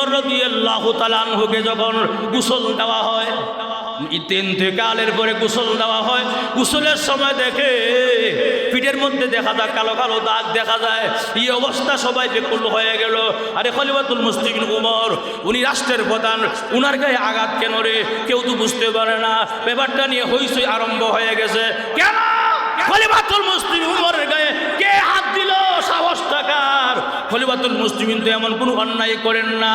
উমর রাদিয়াল্লাহু তাআলা আনহুকে যখন গোসল দেওয়া হয়, ইন্তেকালের পরে গোসল দেওয়া হয়, গোসলের সময় দেখে পিঠের মধ্যে দেখা যায় কালো কালো দাগ দেখা যায়। এই অবস্থা সবাই বেকুল হয়ে গেল। আরে খলিফাতুল মুসলিমিন উমর, উনি রাষ্ট্রের প্রধান, উনার গায়ে আঘাত কেন রে? কেউ তো বুঝতে পারে না। ব্যাপারটা নিয়ে হইচই আরম্ভ হয়ে গেছে। কেন খলিফাতুল মুসলিমিন উমরের গায়ে কে হাত দিল? সাহস টাকার। খলিফাতুল মুসলিমিন তো এমন কোনো অন্যায় করেন না,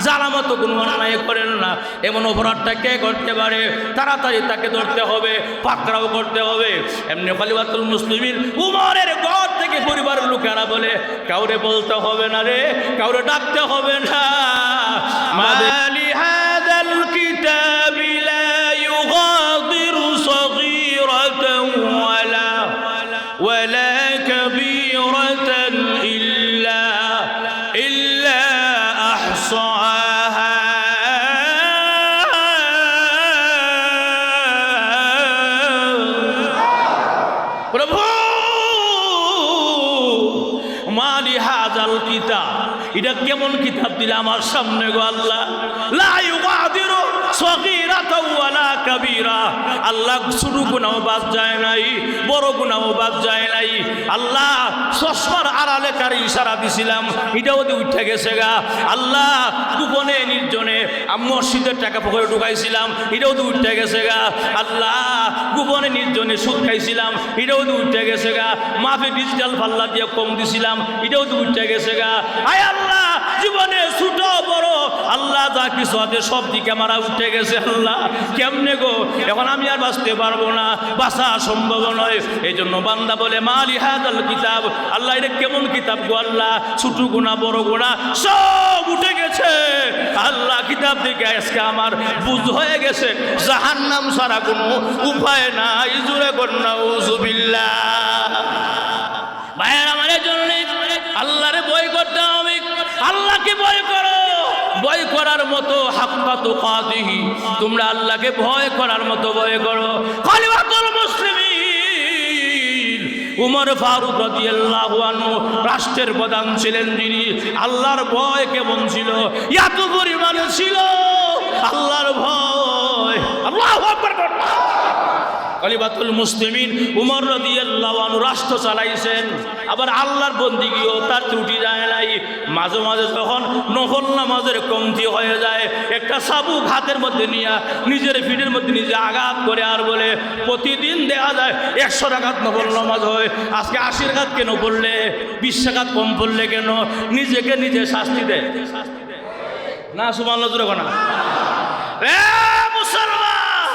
জালামত কোনো অন্যায় করেন না। এমন অপরাধটা কে করতে পারে? তাড়াতাড়ি তাকে ধরতে হবে, পাকড়াও করতে হবে। এমনি খলিফাতুল মুসলিমিন উমরের ঘর থেকে পরিবারের লোকেরা বলে, কাউরে বলতে হবে না রে, কাউরে ডাকতে হবে না। মালি হাযাল কিতাবি লা ইউগাদিরু সগীরাতান ওয়ালা কাবীরাতান ইল্লা আহসাহা। প্রভু, মালি হাযাল কিতাব, এটা কেমন কিতাব দিলে আমার সামনে গো আল্লাহ? লা ইউগাদিরু সগীরাতাও ওয়ালা কাবীরা। আল্লাহ ছোট গুনাহও বাদ যায় নাই, বড় গুনাহও বাদ যায় নাই। আল্লাহ চশমার আড়ালে কার ইশারা দিছিলাম, এটাও দিয়ে উঠে গেছে গা। আল্লাহ গোপনে নির্জনে মসজিদের টাকা পকেটে ঢুকাইছিলাম, এটাও দিয়ে উঠে গেছে গা। আল্লাহ গোপনে নির্জনে সুদ খাইছিলাম, এটাও দিয়ে উঠে গেছে গা। মাফে ডিজিটাল পাল্লা দিয়ে কম দিছিলাম, এটাও দিয়ে উঠে গেছে গা। আয় আল্লাহ, জীবনে ছোট বড় আল্লাহ যা কিছু আছে সব দিকে মারা উঠে গেছে। আল্লাহ কেমনে গো, এখন আমি আর বাঁচতে পারবো না, বাঁচা সম্ভব নয়। এই জন্য বান্দা বলে, মালি হাযাল কিতাব, আল্লাহ এটা কেমন কিতাব গো আল্লাহ? ছোট গুণা বড় গুণা সব উঠে গেছে। আল্লাহ কিতাব দিকে আজকে আমার বুঝ হয়ে গেছে, জাহান্নাম ছাড়া কোনো উপায় নাই। জোরে কন্যা উযুবিল্লাহ। ভাইয়ের আমার জন্য আল্লাহরে ভয় করতে হবে। আল্লাহকে ভয় করো, ভয় করার মতো হাক্কা তুকাতিহি, তোমরা আল্লাহকে ভয় করার মতো ভয় করো। খলিফাতুল মুসলিমিন উমর ফারুক রাদিয়াল্লাহু আনহু রাষ্ট্রের প্রধান ছিলেন যিনি। আল্লাহর ভয় কেমন ছিল? এত পরিমাণে ছিল আল্লাহর ভয়। আল্লাহু আকবার। খলিফাতুল মুসলিমিন উমর রাদিয়াল্লাহু আনহু রাষ্ট্র চালাইছেন, আবার আল্লাহর বন্দিগিও তার ত্রুটি যায় নাই। মাঝে মাঝে যখন নফল নামাজের কমতি হয়ে যায়, একটা চাবুক হাতের মধ্যে নিয়ে নিজের পিঠের মধ্যে নিজে আঘাত করে আর বলে, প্রতিদিন দেখা যায় 100 রাকাত নফল নামাজ হয়, আজকে 80 রাকাত কেন পড়লে, 20 রাকাত কম পড়লে কেন? নিজেকে নিজে শাস্তি দেয় না। সুবহানাল্লাহ জোরে বলো না। মুসলমান,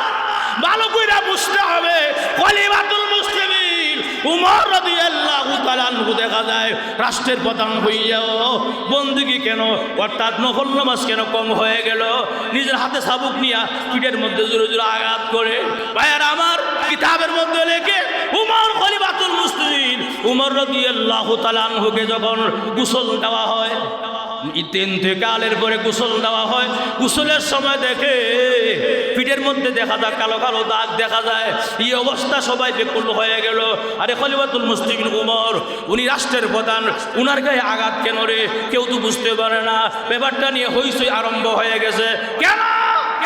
ভালো কইরা বুঝতে হবে, খলিফাতুল মুসলিমিন উমর রাদিয়াল্লাহু তাআলা আনহু দেখা যায় রাষ্ট্রের প্রধান হইয়াও বন্দী কেন, অর্থাৎ নফল নামাজ কেন কম হয়ে গেল? নিজের হাতে চাবুক নিয়ে পিঠের মধ্যে জোরে জোরে আঘাত করে। ভাইয়ার আমার কিতাবের মধ্যে লেখে, উমর খলিফাতুল মুসলিমিন উমর রাদিয়াল্লাহু তাআলা আনহুকে যখন গোসল দেওয়া হয়, ইন্তেকালের পরে গোসল দেওয়া হয়, গোসলের সময় দেখে পিঠের মধ্যে দেখা যায় কালো কালো দাগ দেখা যায়। এই অবস্থা সবাই বেকুল হয়ে গেল। আরে খলিফাতুল মুসলিমিন উমর, উনি রাষ্ট্রের প্রধান, উনার গায়ে আঘাত কেন রে? কেউ তো বুঝতে পারে না। ব্যাপারটা নিয়ে হইচই আরম্ভ হয়ে গেছে। কেন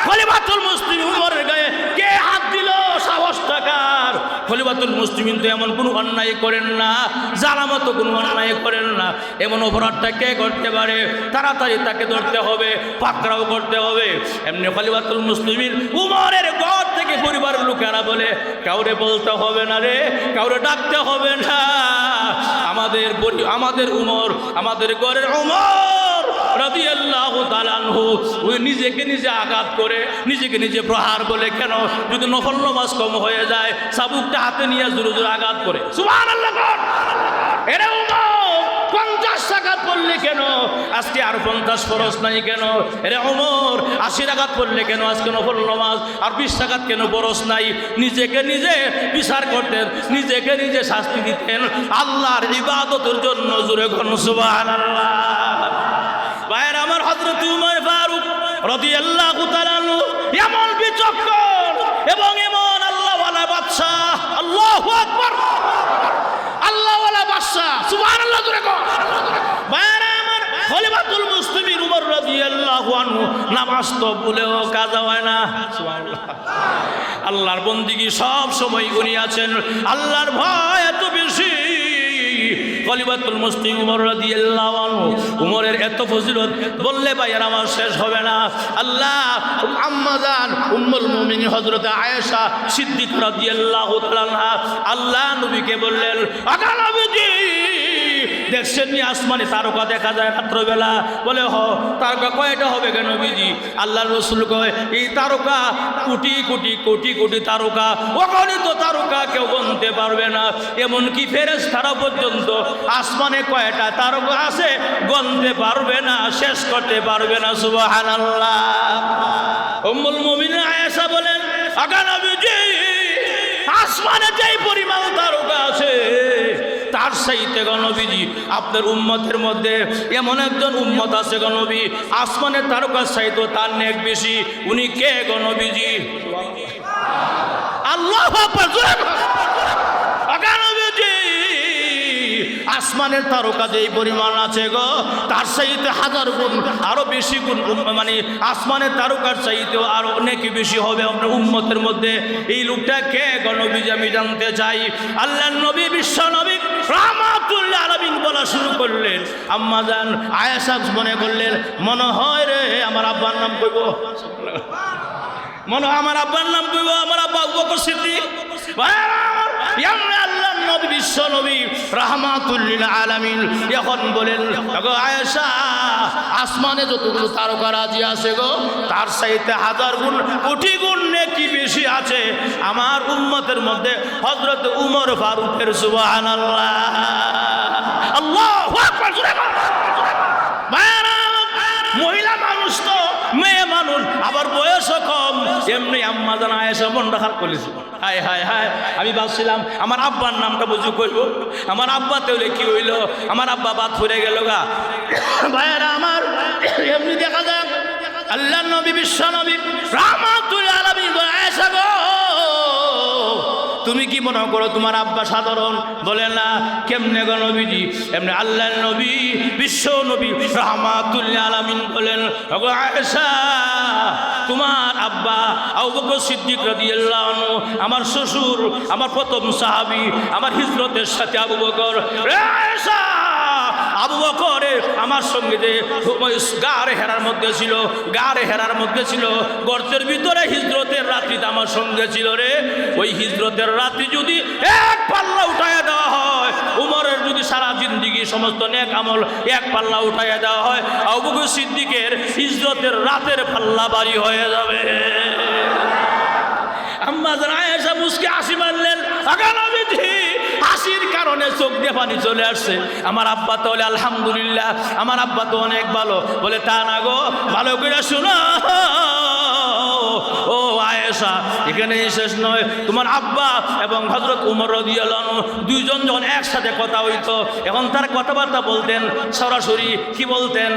খলিফাতুল মুসলিমিন উমরের গায়ে কে হাত দিল? সাহস টাকার। খলিফাতুল মুসলিমিন তো এমন কোনো অন্যায় করেন না, জালামত কোনো অন্যায় করেন না। এমন অপরাধটা কে করতে পারে? তাড়াতাড়ি তাকে ধরতে হবে, পাকড়াও করতে হবে। এমনি খলিফাতুল মুসলিমিন উমরের ঘর থেকে পরিবারের লোকেরা বলে, কাউরে বলতে হবে না রে, কাউরে ডাকতে হবে না। আমাদের উমর, আমাদের ঘরের উমর রাদিয়াল্লাহু তাআলা আনহু ওই নিজেকে নিজে আঘাত করে, নিজেকে নিজে প্রহার বলে। কেন? যদি নফল নামাজ কম হয়ে যায়, চাবুকটা হাতে নিয়ে জোরে জোরে আঘাত করে। সুবহানাল্লাহ। এরে উমর, 50 রাকাত পড়লে কেন আজকে আর 50 ফরজ নাই কেন? এরে উমর, 80 রাকাত পড়লে কেন আজকে নফল নামাজ আর 20 রাকাত কেন ফরজ নাই? নিজেকে নিজে বিচার করতেন, নিজেকে নিজে শাস্তি দিতেন আল্লাহর ইবাদতের জন্য। জোরে কোন সুবহানাল্লাহ। ভাইয়ের আমার হযরত উমর ফারুক রাদিয়াল্লাহু তাআলা আনহু এমন বিচক্ষণ এবং এমন আল্লাহওয়ালা বাদশা। আল্লাহু আকবার। আল্লাহওয়ালা বাদশা। সুবহানাল্লাহ জোরে কর। ভাইয়ের আমার খলিফাতুল মুসলিমিন উমর রাদিয়াল্লাহু নামাজ তো ভুলেও কাজা হয় না। আল্লাহর বন্দিগি সব সময় উনি আছেন। আল্লাহর ভয় এত বেশি। খলিফাতুল মুসলিম উমর রাদিয়াল্লাহু আনহু, উমরের এত ফজিলত বললে ভাইয়ের আমার শেষ হবে না। আল্লাহ আম্মা জান উম্মুল মুমিনিন হযরত আয়েশা সিদ্দিকা রাদিয়াল্লাহু তাআলা আনহা আল্লাহ নবীকে বললেন, আগা নবীজি দেখছেন নি আসমানে তারকা দেখা যায় রাত্রবেলা? বলে হ। তারকা কয়টা হবে কেন নবীজি? আল্লাহর রাসূল কয়, এই তারকা কোটি কোটি কোটি কোটি তারকা, অগণিত তারকা, কেউ গুনতে পারবে না। এমনকি ফেরেশতারা পর্যন্ত আসমানে কয়টা তারকা আছে গুনতে পারবে না, শেষ করতে পারবে না। সুবহানাল্লাহ। উম্মুল মুমিনিন আয়েশা বলেন, আগা নবীজি আসমানে যেই পরিমাণ তারকা আছে তার চাইতে গো নবীজি আপনার উম্মতের মধ্যে এমন একজন উম্মত আছে গো নবী, আসমানের তারকার চাইতে তার নেক বেশি। উনি কে গো নবীজি? আল্লাহু আকবার। আগা নবীজি আসমানের তারকা যেই পরিমাণ আছে গো তার চাইতে হাজার গুণ আরো বেশি গুণ, মানে আসমানের তারকার চাইতেও আরো অনেক বেশি হবে আপনার উম্মতের মধ্যে। এই লোকটা কে গো নবীজি আমি জানতে চাই। আল্লাহর নবী বিশ্ব নবী রাহমাতুল আলামিন বলা শুরু করলেন। আম্মা জান আয়েশা মনে করলেন, মনে হয় রে আমার আব্বার নাম কইব, মনে হয় আমার আব্বার নাম কইব, আমার আব্বা আবু বকর সিদ্দিক। আল্লাহর নবী বিশ্ব নবী রাহমাতুল লিল আলামিন এখন বলেন, আয়েশা আসমানে যতগুলো তারকা রাজি আছে গো তার চাইতে হাজার গুণ কোটি গুণ নেকি বেশি আছে আমার উম্মতের মধ্যে হযরত উমর ফারুকের। সুবহানাল্লাহ। আল্লাহু আকবার। মহিলা মানুষ তো, মেয়ে মানুষ, আবার বয়সও কম, এমনি আম্মা জান আয়েশা মনটা খারাপ করেছে। হায় হায় হায়, আমি ভাবছিলাম আমার আব্বার নামটা বুঝু করব, আমার আব্বা তেলে কি হইল, আমার আব্বা বাদ ফুরে গেল গা। ভাইয়েরা আমার, এমনি দেখা যাক আল্লাহর নবী বিশ্ব নবী রাহমাতুল আলামিন আয়েশা গো তুমি কি মনে করো তোমার আব্বা সাধারণ? বলে না। কেমনে গো নবীজি? এমনি আল্লাহর নবী বিশ্ব নবী রাহমাতুল আলামিন বলেন, ওগো আয়েশা তোমার আব্বা আবু বকর সিদ্দিক রাদিয়াল্লাহু আনহু আমার শ্বশুর, আমার প্রথম সাহাবী, আমার হিজরতের সাথে আবু বকর। আয়েশা আবু বকরে আমার সঙ্গে যে গাড়ে হেরার মধ্যে ছিল, গাড়ে হেরার মধ্যে ছিল, গর্তের ভিতরে হিজরতের রাত্রিতে আমার সঙ্গে ছিল রে। ওই হিজরতের রাত্রি যদি এক পাল্লা উঠাইয়া দেওয়া হয়, উমরের যদি সারা জিন্দিগি সমস্ত নেক আমল এক পাল্লা উঠাইয়া দেওয়া হয়, আবু বকর সিদ্দিকের হিজরতের রাতের পাল্লা ভারী হয়ে যাবে। আম্মা জান আয়েশা মুস্কি হাসি মারলেন। আগা নবীজি হাসির কারণে চোখ দিয়ে পানি চলে আসছে। আমার আব্বা তো বলে আলহামদুলিল্লাহ, আমার আব্বা তো অনেক ভালো। বলে তা না গো, ভালো করে শোনো ও আয়েশা, এখানে শেষ নয়। তোমার আব্বা এবং হযরত উমর রাদিয়াল্লাহু আনহু দুইজন যখন একসাথে কথা হইতো, এখন তার কথাবার্তা বলতেন সরাসরি কি বলতেন?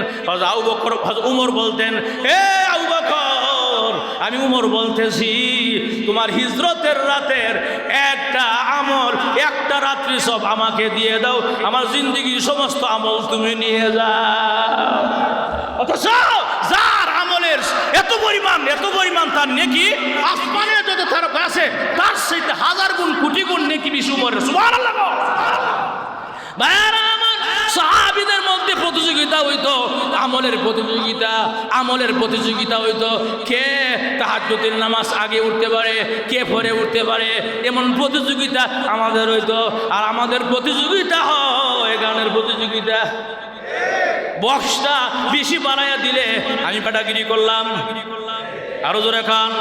আবু বকর উমর বলতেন, হে আবু বকর, আমি উমর বলতেছি তোমার হিজরতের রাতের একটা আমল, একটা রাত্রি সব আমাকে দিয়ে দাও, আমার জিন্দেগির সমস্ত আমল তুমি নিয়ে যাও। অথচ যার আমলের এত পরিমাণ তার নেকি আসমানে যত তারকা আছে তার সাথে হাজার গুণ কোটি গুণ নেকি বেশি উমরের। সুবহানাল্লাহ। ভাইরা আমার, সাহাবীদের মধ্যে প্রতিযোগিতা হইতো, আমলের প্রতিযোগিতা হইতো, কে তাহাজ্জুদের নামাজ আগে উঠতে পারে, কে পরে উঠতে পারে, এমন প্রতিযোগিতা আমাদের হইতো। আর আমাদের প্রতিযোগিতা হয় গানের প্রতিযোগিতা। বক্সটা বেশি বাড়াইয়া দিলে আমি পেটাগিরি করলাম, আরো জোরে খান।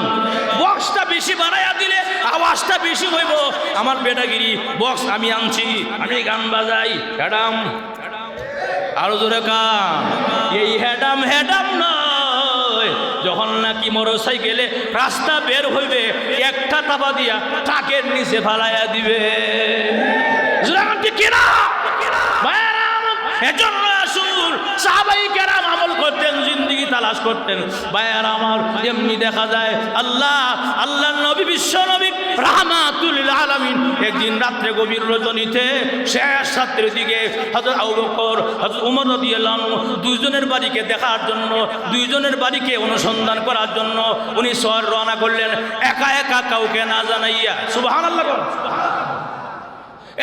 বক্সটা বেশি বাড়াইয়া দিলে আওয়াজটা বেশি হইব, আমার বেটাগিরি। বক্স আমি আনছি, আমি গান বাজাই, হেডাম, আরো জোরে খান। এই হেডাম নয়, যখন নাকি মোটরসাইকেলে রাস্তা বের হইবে একটা তাপা দিয়া ট্রাকের নিচে ফালাইয়া দিবে। কিনা এজন্য রাসূল সাহাবাই কেরাম আমল করতেন, জিন্দেগি তালাশ করতেন। ভাইয়ারা আমার, এমনি দেখা যায় আল্লাহর নবী, বিশ্ব নবী রাহমাতুল লিল আলামিন একদিন রাত্রে গভীর রজনীতে শেষ রাত্রের দিকে হযরত আবু বকর, হযরত ওমর রাদিয়াল্লাহু আনহু দুইজনের বাড়িকে দেখার জন্য, দুইজনের বাড়িকে অনুসন্ধান করার জন্য উনি শহর রওনা করলেন, একা একা কাউকে না জানাইয়া। সুবহানাল্লাহ,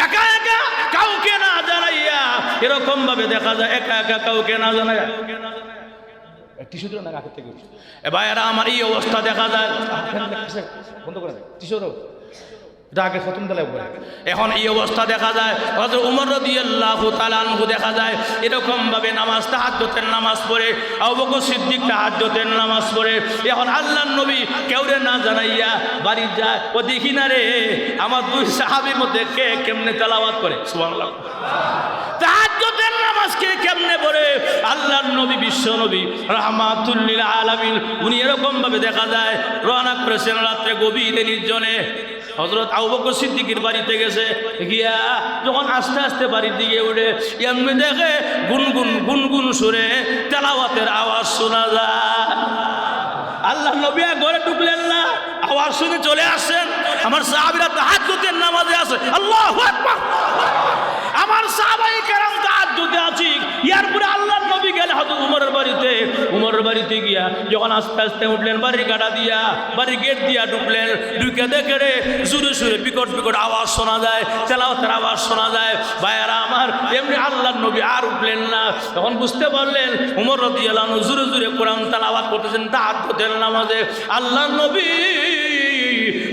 একা একা কাউকে না জানাইয়া। এরকম ভাবে দেখা যায় একা একা কাউকে না জানাইয়া। ভাইয়েরা আমার, এই অবস্থা দেখা যায়। বন্ধ করে এখন এই অবস্থা দেখা যায়। হযরত ওমর রাদিয়াল্লাহু তাআলা আনহু দেখা যায় এরকম ভাবে নামাজ, তাহাজ্জুদের নামাজ পড়ে, আবু বকর সিদ্দিক তাহাজ্জুদের নামাজ পড়ে। এখন আল্লাহর নবী কেউরে না জানাইয়া বাড়ি যায়, ও দেখি না রে আমার দুই সাহাবীর মধ্যে কে কেমনে তেলাওয়াত করে। সুবহানাল্লাহ, তাহাজ্জুদের নামাজ কে কেমনে পড়ে। আল্লাহর নবী, বিশ্ব নবী রাহমাতুল লিল আলামিন উনি এরকম ভাবে দেখা যায় রওনা করেছেন রাত্রে গভীরে নির্জনে। হযরত আবু বকর সিদ্দিকের বাড়িতে গেছে, গিয়া যখন আস্তে আস্তে বাড়ির দিকে উঠে এমনি দেখে গুনগুন গুনগুন সুরে তেলাওয়াতের আওয়াজ শোনা যায়। আল্লাহ নবী ঘরে ঢুকলেন না, আওয়াজ শুনে চলে আসছেন। আমার সাহাবীরা তাহাজ্জুদের নামাজে আছে। আল্লাহু আকবার। আমার সাহাবায়ে কেরাম তাহাজ্জুদে আছি। এরপরে আল্লাহর নবী গেলে হযরত ওমরের বাড়িতে, ওমরের বাড়িতে গিয়া যখন আস্তে আস্তে উঠলেন, বাড়ির কাটা দিয়া, বাড়ির গেট দিয়া ঢুকলেন, ঢুকে দেখে রে জোরে সুরে বিকট বিকট আওয়াজ শোনা যায়, তেলাওয়াতের আওয়াজ শোনা যায়। ভাইয়ারা আমার, এমনি আল্লাহর নবী আর উঠলেন না। তখন বুঝতে পারলেন ওমর রাদিয়াল্লাহু আনহু জোরে জোরে কোরআন তেলাওয়াত করতেছেন তাহাজ্জুদের নামাজে। আল্লাহর নবী,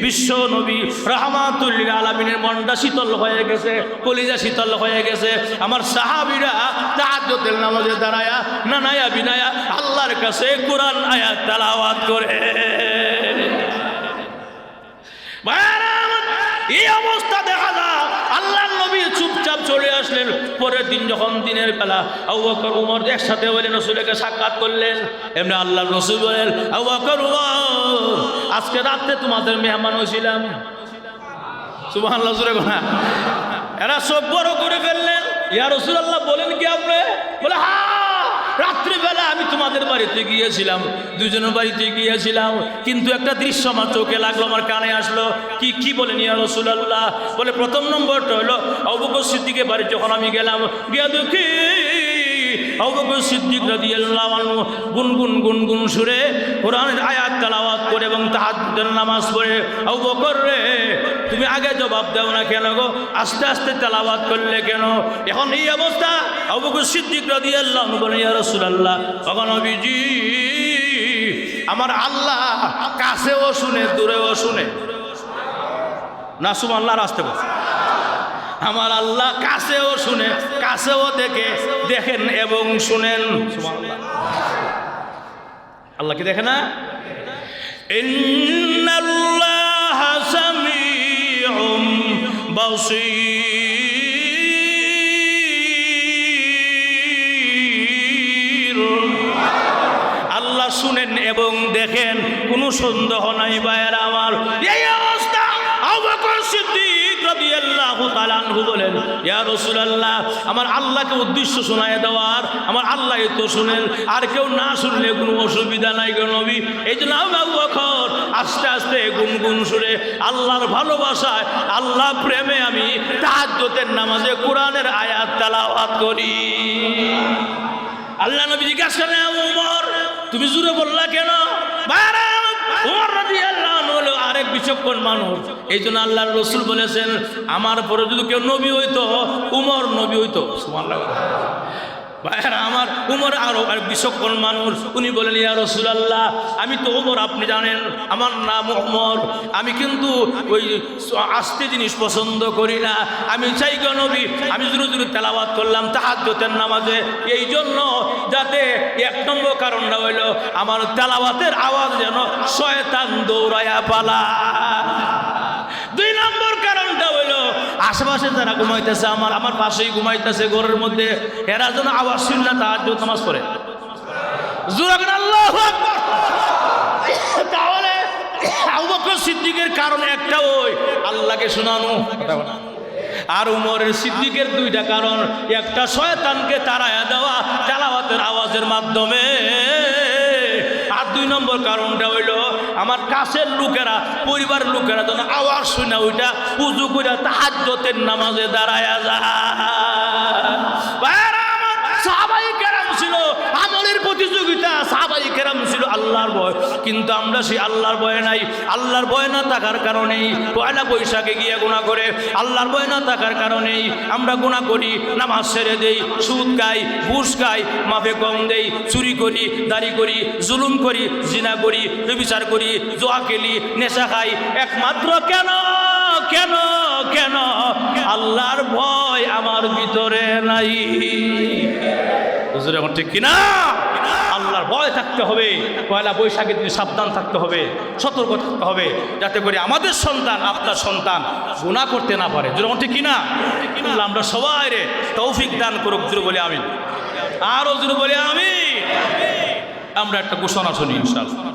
বিশ্ব নবী রাহমাতুল লিল আলামিনের মনটা শীতল হয়ে গেছে, কলিজা শীতল হয়ে গেছে। আমার সাহাবীরা তাহাজ্জুদের নামাজে দাঁড়ায়া নানায়া বিনায়া আল্লাহর কাছে কোরআন আয়াত তেলাওয়াত করে। এই অবস্থা দেখা যায়। আল্লাহর নবী চুপচাপ চলে আসলেন। পরের দিন যখন দিনের বেলা আবু বকর ওমর একসাথে হলেন, রাসূলকে সাক্ষাৎ করলেন। এমনি আল্লাহর রাসূল বলেন, আবু বকর ওমর, আজকে রাতে তোমাদের মেহমান হয়েছিলাম। সুবহানাল্লাহ, জোরে বলা। এরা সব বড় করে ফেললেন। ইয়া রাসূলুল্লাহ, বলেন কি আপনি? বলে, হ্যাঁ, রাত্রিবেলা আমি তোমাদের বাড়িতে গিয়েছিলাম, দুজনের বাড়িতে গিয়েছিলাম, কিন্তু একটা দৃশ্য আমার চোখে লাগলো, আমার কানে আসলো। কি বলেন ইয়া রাসূলুল্লাহ? বলে, প্রথম নম্বরটা হলো আবু বকর সিদ্দিকের বাড়ি যখন আমি গেলাম, গিয়া দেখি আবু বকর সিদ্দিক রাদিয়াল্লাহু আনহু গুনগুন গুনগুন সুরে কোরআনের আয়াত তেলাওয়াত করে এবং তাহাজ্জুদের নামাজ পড়ে। আবু বকর রে, তুমি আগে জবাব দাও না কেন গো? আস্তে আস্তে তেলাওয়াত করলে কেন? এখন এই অবস্থা। আবু বকর সিদ্দিক রাদিয়াল্লাহু আনহু বলেন, ইয়া রাসূলুল্লাহ, ওগো নবীজি, আমার আল্লাহ কাছেও শুনে দূরেও শুনে। না সুবহানাল্লাহ, রাস্তে বল। আমার আল্লাহ কাছেও শুনে, কাছেও দেখেন এবং শুনেন। সুবহানাল্লাহ, আল্লাহ কি দেখে না? ইন্নাল্লাহা সামিউম বাসীর। আল্লাহ শুনেন এবং দেখেন, কোনো সন্দেহ নাই। ভাইয়েরা আমার, এই অবস্থা। আবু বকর সিদ্দিক রাদিয়াল্লাহু তাআলা আনহু বলেন, ইয়া রাসূলুল্লাহ, আমার আল্লাহকে উদ্দেশ্য শোনায় দেওয়ার, আমার আল্লাহই তো শুনেন, আর কেউ না শুনলে কোনো অসুবিধা নাই গো নবী। এই জন্য আবু বকর আস্তে আস্তে গুনগুন সুরে আল্লাহর ভালোবাসায়, আল্লাহ প্রেমে আমি তাহাজ্জুদের নামাজে কোরআনের আয়াত তেলাওয়াত করি। আল্লাহ নবী জিজ্ঞাসা করলেন, ওমর, তুমি জোরে বললা কেন? ওমর রাদিয়াল্লাহু আনহু হলো আরেক বিচক্ষণ মানুষ। এই জন্য আল্লাহর রাসূল বলেছেন, আমার পরে যদি কেউ নবী হইতো, ওমর নবী হইতো। সুবহানাল্লাহ। ভাইরা আমার, ওমর আরো আর বিচক্ষণ মানুষ। উনি বলেন, ইয়া রাসূলুল্লাহ, আমি তো ওমর, আপনি জানেন আমার নাম ওমর, আমি কিন্তু ওই আস্তে জিনিস পছন্দ করি না। আমি চাই গো নবী, আমি জোরে জোরে তেলাওয়াত করলাম তাহাজ্জুদের নামাজে, এই জন্য যাতে এক নম্বর কারণটা হইল আমার তেলাওয়াতের আওয়াজ যেন শয়তান দৌড়ায়া পালায়। দুই নম্বর কারণটা হইল আশেপাশে যারা ঘুমাইতেছে, আমার পাশেই ঘুমাইতেছে ঘরের মধ্যে, এরা যেন আওয়াজ শুনলে তাহাজ্জুদ নামাজ পড়ে। জোরে বলেন আল্লাহু আকবার। তাহলে আবু বকর সিদ্দিকের কারণ একটা, ওই আল্লাহকে শোনানো। আর উমরের সিদ্দিকের দুইটা কারণ, একটা শয়তানকে তাড়ায়া দেওয়া তেলাওয়াতের আওয়াজের মাধ্যমে, আর 2 নম্বর কারণটা হইল আমার কাছের লোকেরা, পরিবারের লোকেরা যেন আওয়াজ শুনে ওইটা উজু করে তাহাজ্জুদের নামাজে দাঁড়ায়া যায়। সাহাবাই কেরাম ছিল আমলের প্রতিযোগিতা, সাহাবাই কেরাম ছিল আল্লাহর ভয়, কিন্তু আমরা সেই আল্লাহর ভয় নাই। আল্লাহর ভয় না থাকার কারণেই পয়লা বৈশাখে গিয়ে গুনাহ করে, আল্লাহর ভয় না থাকার কারণেই আমরা গুনাহ করি, নামাজ ছেড়ে দেই, সুদ খাই, ঘুষ খাই, মাফে কম দেই, চুরি করি, দাড়ি করি, জুলুম করি, জিনা করি, ব্যভিচার করি, জুয়া খেলি, নেশা খাই, একমাত্র কেন কেন কেন? আল্লাহর ভয় আমার ভিতরে নাই। হুজুর এখন ঠিক কিনা? আল্লাহর ভয় থাকতে হবে, পয়লা বৈশাখের দিন সাবধান থাকতে হবে, সতর্ক থাকতে হবে, যাতে করে আমাদের সন্তান, আপনার সন্তান গুনাহ করতে না পারে। যেরকম ঠিক কিনা? আল্লাহ আমরা সবাই রে তৌফিক দান করুক। জোরে বলি আমিন, আরো জোরে বলি আমিন। আমরা একটা ঘোষণা শুনি ইনশাআল্লাহ।